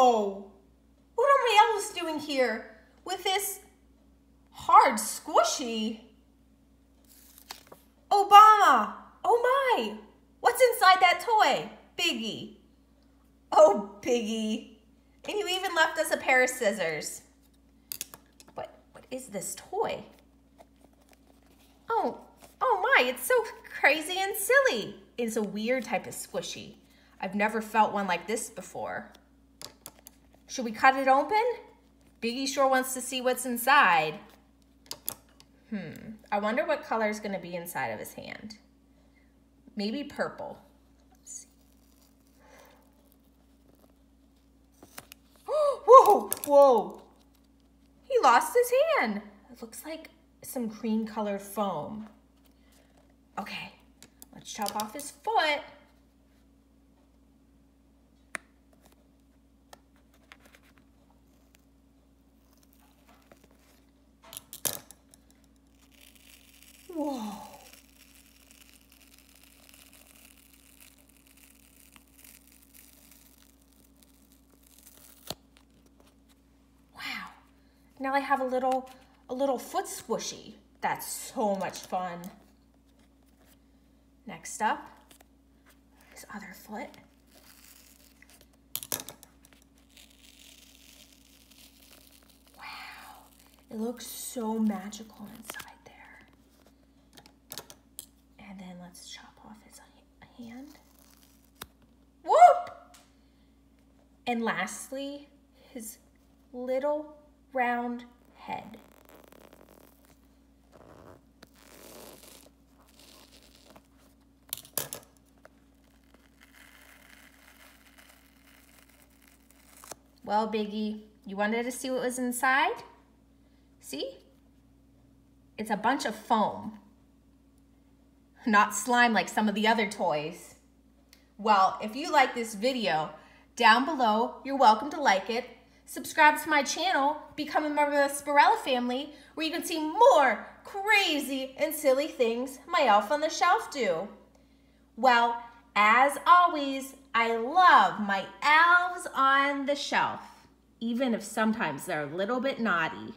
Whoa! What are my elves doing here with this hard squishy? Obama! Oh my! What's inside that toy? Biggie. Oh, Biggie. And you even left us a pair of scissors. What is this toy? Oh my, it's so crazy and silly. It's a weird type of squishy. I've never felt one like this before. Should we cut it open? Biggie sure wants to see what's inside. I wonder what color is going to be inside of his hand. Maybe purple. Let's see. Whoa, whoa. He lost his hand. It looks like some cream colored foam. Okay, let's chop off his foot. Whoa. Wow. Now I have a little foot squishy. That's so much fun. Next up, his other foot. Wow. It looks so magical inside there. And then let's chop off his hand. Whoop! And lastly, his little round head. Well, Biggie, you wanted to see what was inside? See? It's a bunch of foam. Not slime like some of the other toys. Well, if you like this video, down below, you're welcome to like it. Subscribe to my channel, become a member of the Spirella family, where you can see more crazy and silly things my elf on the shelf do. Well, as always, I love my elves on the shelf, even if sometimes they're a little bit naughty.